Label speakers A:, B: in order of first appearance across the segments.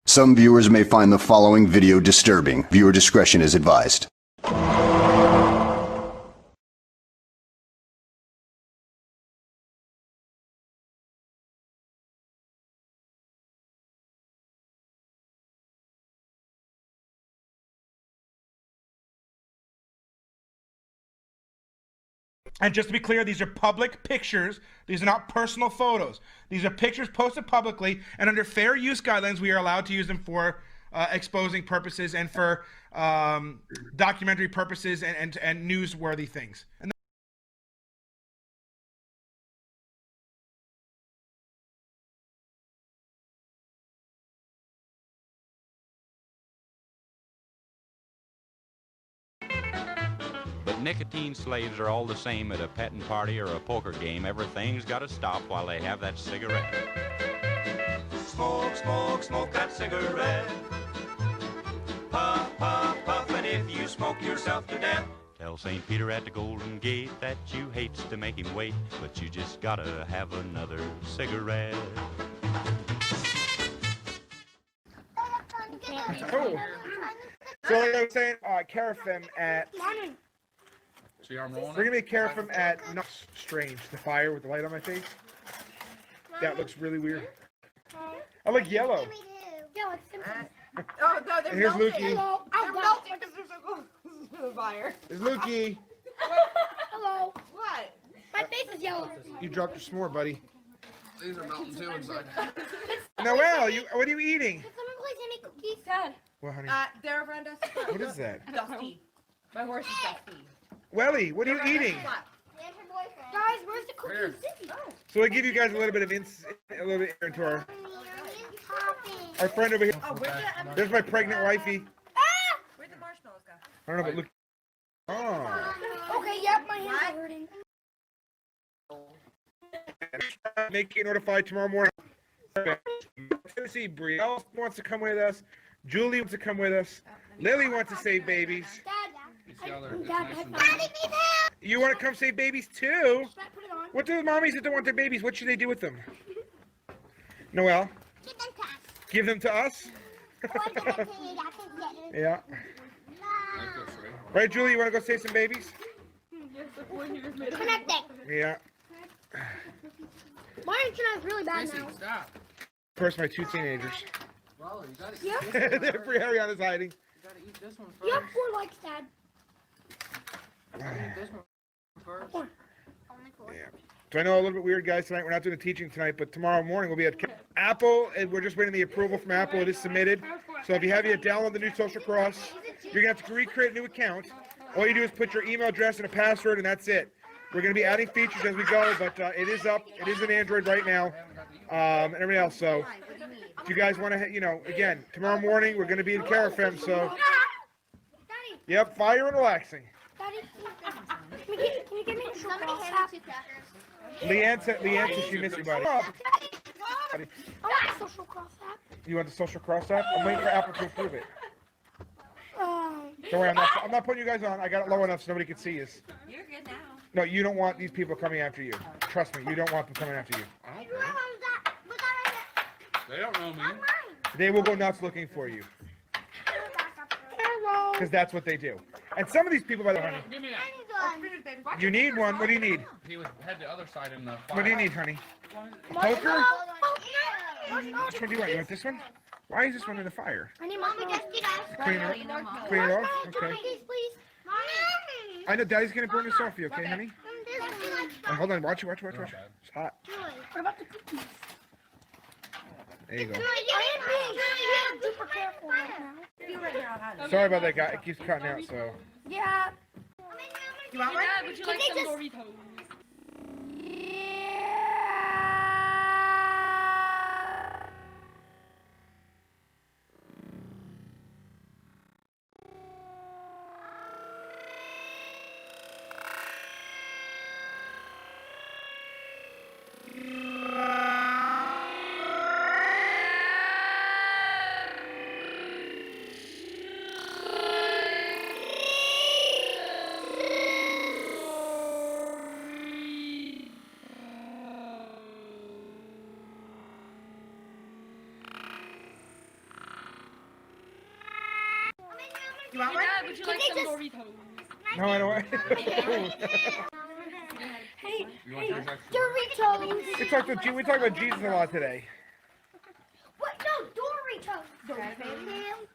A: Some viewers may find the following video disturbing. Viewer discretion is advised.
B: And just to be clear, these are public pictures. These are not personal photos. These are pictures posted publicly, and under fair use guidelines, we are allowed to use them for exposing purposes and for documentary purposes and newsworthy things. And
C: But nicotine slaves are all the same at a petting party or a poker game. Everything's got to stop while they have that cigarette.
D: Smoke, smoke, smoke that cigarette. Puff, puff, puff, and if you smoke yourself to death.
C: Tell St. Peter at the Golden Gate that you hates to make him wait, but you just gotta have another cigarette.
B: cool. So like I was saying, Carafem at...
E: See how I'm rolling?
B: We're going to be Carafem at... Not strange. The fire with the light on my face. That looks really weird. I look yellow.
F: Yeah, it's simple.
G: Oh, no, they're
B: And here's
G: melting.
B: Lukey.
F: Hello.
G: They're melting because they're so close to the fire.
B: There's Lukey.
F: Hello.
G: What?
F: My face is yellow.
B: You dropped your s'more, buddy.
E: These are melting too inside.
B: Noelle, what are you eating?
F: Can someone please hand me cookies? Dad.
B: Well, honey,
G: They're around us.
B: what is that?
G: Dusty. My horse is Dusty.
B: Welly, what are you eating?
F: Guys, where's the cookies?
B: So I give you guys a little bit of into our friend over here.
G: Oh, where'd the,
B: There's my pregnant wifey.
G: where'd the marshmallows go?
B: I don't know, but look. Oh.
F: Okay, yep, my hands are hurting.
B: Make you notified tomorrow morning. Tennessee, Brielle wants to come with us. Julie wants to come with us. Lily wants to save babies.
F: Dad,
B: You want to come save babies too?
F: Should I put it on?
B: What do the mommies that don't want their babies? What should they do with them? Noelle,
F: Give them to us.
B: give them to us. Yeah. Right, Julie, you want to go save some babies?
F: Connecting.
B: Yeah.
F: My internet's really bad now.
E: Stop.
B: First, my two teenagers.
E: Well, you gotta,
F: Yeah.
B: Ariana's hiding.
E: you gotta eat this one
F: You
E: first.
F: have 4 likes, Dad.
E: You gotta eat this one first.
B: Yeah. So I know a little bit weird, guys, tonight. We're not doing the teaching tonight, but tomorrow morning we'll be at Apple, and we're just waiting the approval from Apple. It is submitted. So if you have you download the new Social Cross, you're going to have to recreate a new account. All you do is put your email address and a password, and that's it. We're going to be adding features as we go, but it is up. It is in Android right now, and everything else. So if you guys want to, again, tomorrow morning we're going to be in Carafem, so,
F: Daddy,
B: yep, fire and relaxing.
F: Daddy, can you give me a short cross app?
B: Leanne said she missed you, buddy.
F: I want a social cross app.
B: You want the Social Cross app? I'm waiting for Apple to approve it.
F: Um,
B: Don't worry, I'm not putting you guys on. I got it low enough so nobody can see us.
G: You're good now.
B: No, you don't want these people coming after you. Trust me, you don't want them coming after you.
E: I don't care. They don't know me.
B: They will go nuts looking for you.
F: Hello.
B: Because that's what they do. And some of these people, by the way,
E: Give me that.
B: you need one. What do you need?
E: He was head the other side in the fire.
B: What do you need, honey? A poker? Which one do you want? You want this one? Why is this one in the fire?
F: I need Mama just get us.
B: Clean it up. Clean it off? Okay.
F: Please. Mommy.
B: I know Daddy's going to burn this off for you, okay, honey? Hold on. Watch it. It's hot.
F: What about the cookies?
B: There you go.
F: I am super careful right now.
B: Sorry about that, guy. It keeps cutting out, so.
F: Yeah.
G: You want one?
H: Would you like some Doritos?
G: You want
E: Hey,
G: one?
E: Dad, would you like some Doritos?
B: No, I don't.
E: Hey,
F: Doritos.
B: we talked about Jesus a lot today.
F: What? No, Doritos. Doritos.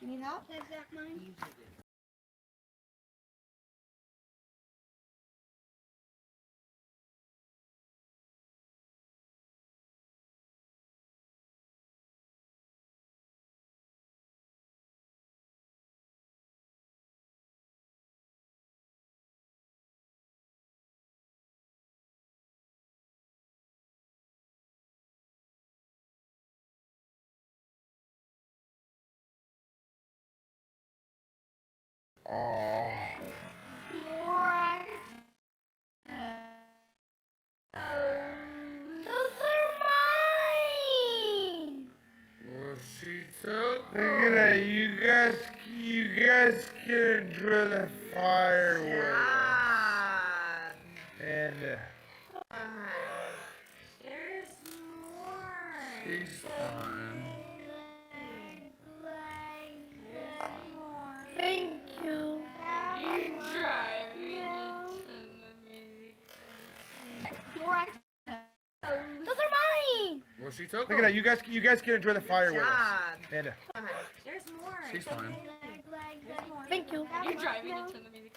F: You need help? Is that mine? Those are mine.
B: Look at that, you guys can enjoy the fireworks. And
G: There's more.
B: she's fine.
F: Thank you. Those are mine.
B: Look at that, you guys can enjoy the fireworks. And
G: There's more.
B: she's fine.
F: Thank you.
E: you're driving into the music.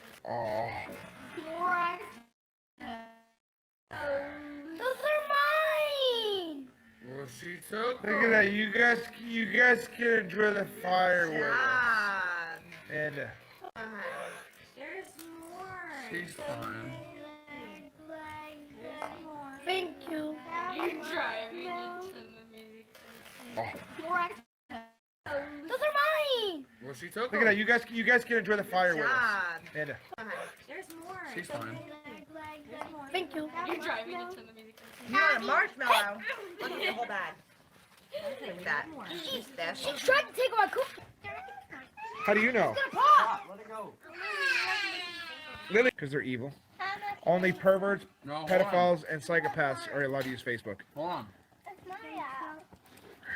F: Those are mine.
B: Look at that, you guys can enjoy the fireworks. And
G: There's more.
B: she's fine.
F: Thank you.
E: You're driving into the music.
F: Those are mine.
B: Look at that, you guys can enjoy the fireworks. And
G: There's more.
B: she's fine.
F: Thank you.
E: You're driving into the music.
G: You want a marshmallow? Look at the whole bag. Look at that.
F: She tried to take my cookie.
B: How do you know?
F: Pop.
B: Lily, because they're evil. Only perverts, pedophiles, and psychopaths are allowed to use Facebook.
H: Hold on.
F: That's my house.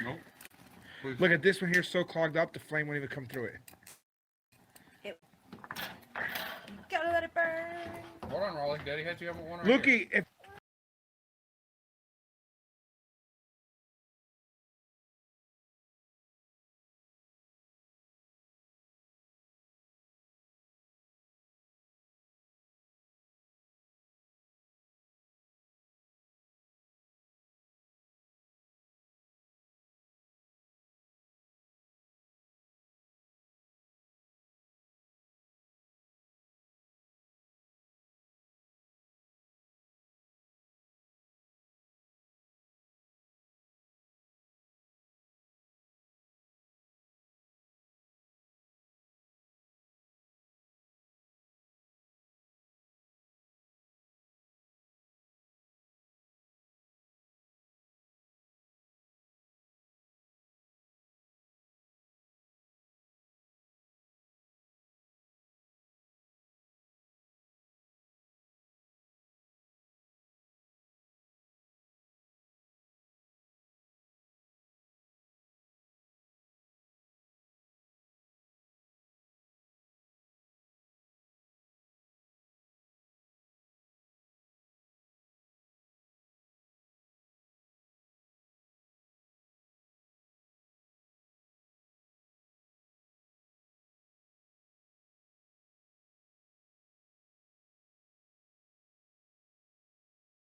H: Nope.
B: Look at this one here, so clogged up, the flame won't even come through it.
G: Gotta let it burn.
H: Hold on, Raleigh. Daddy had you have one right
B: Looky, if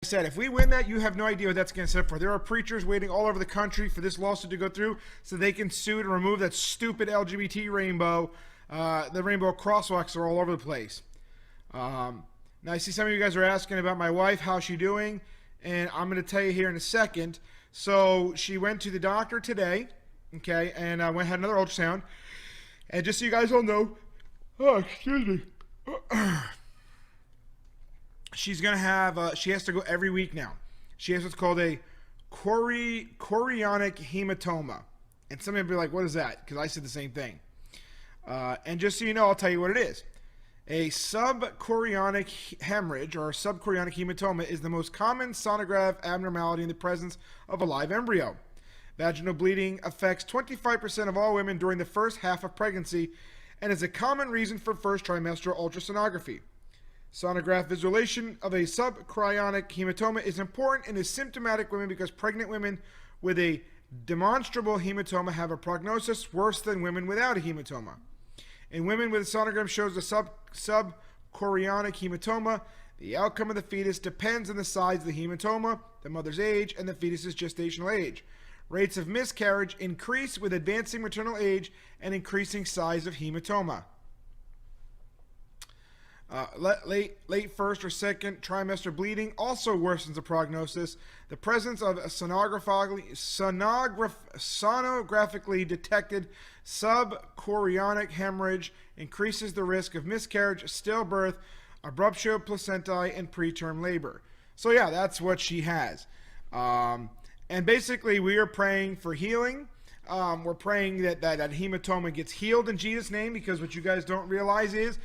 B: said, if we win that, you have no idea what that's going to set up for. There are preachers waiting all over the country for this lawsuit to go through so they can sue to remove that stupid LGBT rainbow. The rainbow crosswalks are all over the place. Now, I see some of you guys are asking about my wife, how's she doing? And I'm going to tell you here in a second. So she went to the doctor today, okay, and had another ultrasound. And just so you guys all know, excuse me. She's going to have, she has to go every week now. She has what's called a chorionic hematoma. And some of you will be like, what is that? Because I said the same thing. And just so you know, I'll tell you what it is. A subchorionic hemorrhage or subchorionic hematoma is the most common sonograph abnormality in the presence of a live embryo. Vaginal bleeding affects 25% of all women during the first half of pregnancy and is a common reason for first trimestral ultrasonography. Sonograph visualization of a subchorionic hematoma is important in asymptomatic women because pregnant women with a demonstrable hematoma have a prognosis worse than women without a hematoma. In women with a sonogram shows a subchorionic hematoma, the outcome of the fetus depends on the size of the hematoma, the mother's age, and the fetus's gestational age. Rates of miscarriage increase with advancing maternal age and increasing size of hematoma. Late first or second trimester bleeding also worsens the prognosis. The presence of a sonographically detected subchorionic hemorrhage increases the risk of miscarriage, stillbirth, abruptio placentae, and preterm labor. So yeah, that's what she has. And basically, we are praying for healing. We're praying that hematoma gets healed in Jesus' name, because what you guys don't realize is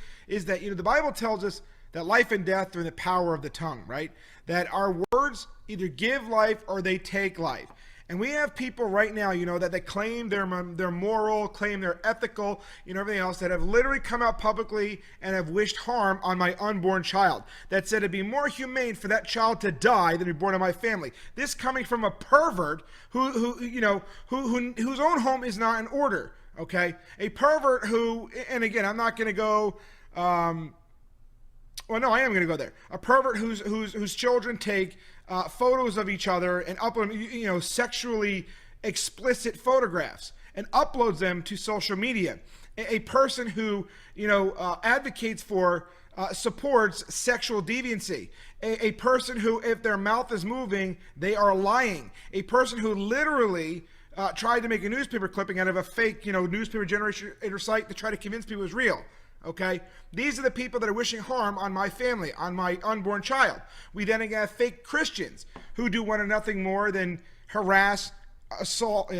B: that, the Bible tells us that life and death are in the power of the tongue, right? That our words either give life or they take life. And we have people right now, that they claim they're moral, claim they're ethical, everything else, that have literally come out publicly and have wished harm on my unborn child. That said it'd be more humane for that child to die than be born in my family. This coming from a pervert whose own home is not in order. Okay, a pervert who, and again, I'm not going to go. Well, no, I am going to go there. A pervert whose children take photos of each other and upload, sexually explicit photographs and uploads them to social media. A person who, advocates for, supports sexual deviancy. A person who, if their mouth is moving, they are lying. A person who literally tried to make a newspaper clipping out of a fake, newspaper generator site to try to convince people it was real. Okay, these are the people that are wishing harm on my family, on my unborn child. We then have fake Christians who do nothing more than harass, assault.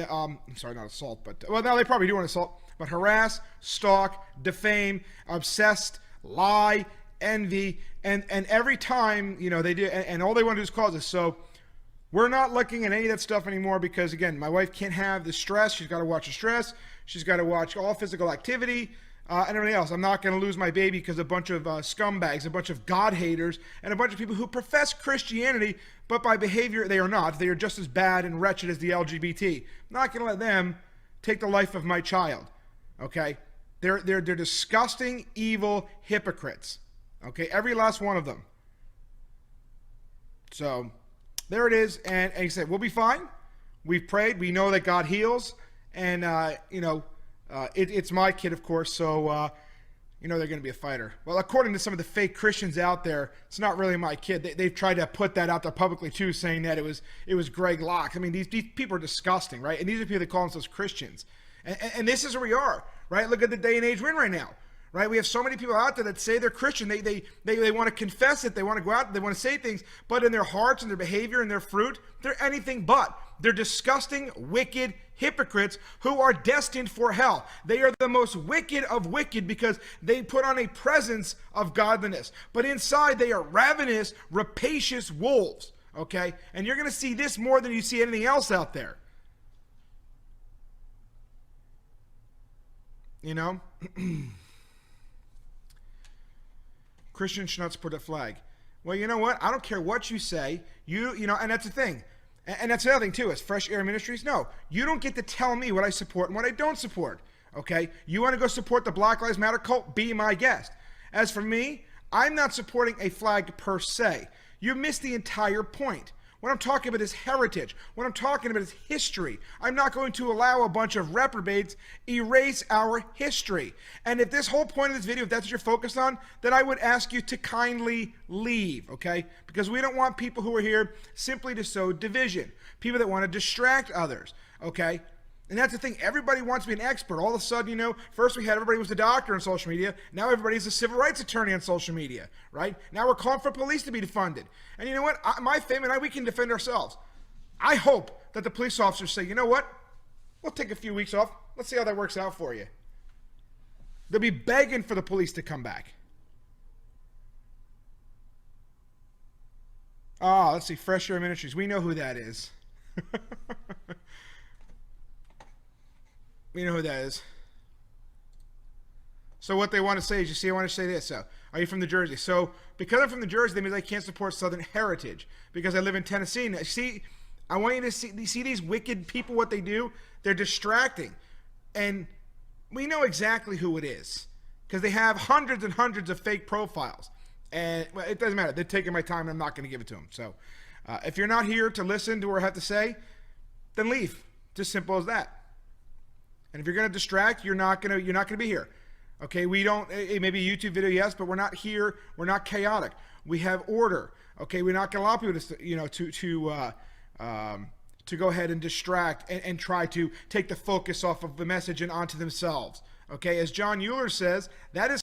B: Sorry, not assault, but now they probably do want to assault, but harass, stalk, defame, obsessed, lie, envy, and every time they do, and all they want to do is cause us. So we're not looking at any of that stuff anymore because, again, my wife can't have the stress. She's got to watch the stress. She's got to watch all physical activity. And everything else. I'm not going to lose my baby because a bunch of scumbags, a bunch of God haters, and a bunch of people who profess Christianity, but by behavior they are not. They are just as bad and wretched as the LGBT. I'm not going to let them take the life of my child. Okay, they're disgusting, evil hypocrites. Okay, every last one of them. So there it is, and like I said, we'll be fine. We've prayed. We know that God heals, and it's my kid, of course, so they're going to be a fighter. Well, according to some of the fake Christians out there, it's not really my kid. They've tried to put that out there publicly too, saying that it was Greg Locke. I mean, these people are disgusting, right? And these are people that call themselves Christians. And this is where we are, right? Look at the day and age we're in right now, right? We have so many people out there that say they're Christian. They want to confess it. They want to go out. They want to say things, but in their hearts and their behavior and their fruit, they're anything but. They're disgusting, wicked hypocrites who are destined for hell. They are the most wicked of wicked because they put on a presence of godliness. But inside they are ravenous, rapacious wolves. Okay? And you're going to see this more than you see anything else out there. Christians should not support a flag. Well, you know what? I don't care what you say. And that's the thing. And that's the other thing, too, is Fresh Air Ministries. No, you don't get to tell me what I support and what I don't support, okay? You want to go support the Black Lives Matter cult? Be my guest. As for me, I'm not supporting a flag per se. You missed the entire point. What I'm talking about is heritage. What I'm talking about is history. I'm not going to allow a bunch of reprobates erase our history. And if this whole point of this video, if that's what you're focused on, then I would ask you to kindly leave, okay? Because we don't want people who are here simply to sow division. People that want to distract others, okay? And that's the thing. Everybody wants to be an expert. All of a sudden, first we had everybody was a doctor on social media. Now everybody's a civil rights attorney on social media, right? Now we're calling for police to be defunded. And you know what? My family and I, we can defend ourselves. I hope that the police officers say, you know what? We'll take a few weeks off. Let's see how that works out for you. They'll be begging for the police to come back. Let's see. Fresh Air Ministries. We know who that is. We know who that is. So what they want to say is, you see, I want to say this. So, are you from New Jersey? So because I'm from New Jersey, that means I can't support Southern heritage because I live in Tennessee. Now, see, I want you to see these wicked people, what they do. They're distracting. And we know exactly who it is because they have hundreds and hundreds of fake profiles. And well, it doesn't matter. They're taking my time and I'm not going to give it to them. So if you're not here to listen to what I have to say, then leave. Just simple as that. And if you're going to distract, you're not going to be here. Okay, we don't, it may be a YouTube video, yes, but we're not here. We're not chaotic. We have order. Okay, we're not going to allow people to go ahead and distract and try to take the focus off of the message and onto themselves. Okay, as John Euler says, that is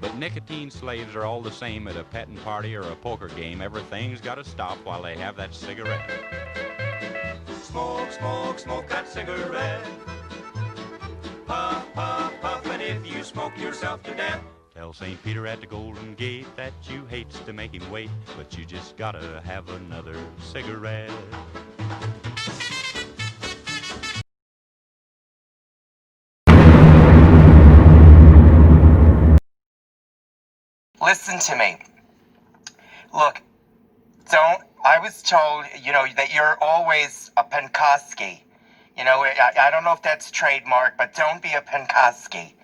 C: But nicotine slaves are all the same at a petting party or a poker game. Everything's got to stop while they have that cigarette.
D: Smoke, smoke, smoke that cigarette. Puff, puff, puff, and if you smoke yourself to death.
C: Tell St. Peter at the Golden Gate that you hates to make him wait, but you just gotta have another cigarette.
I: Listen to me. Look, I was told, that you're always a Penkoski. I don't know if that's trademark, but don't be a Penkoski.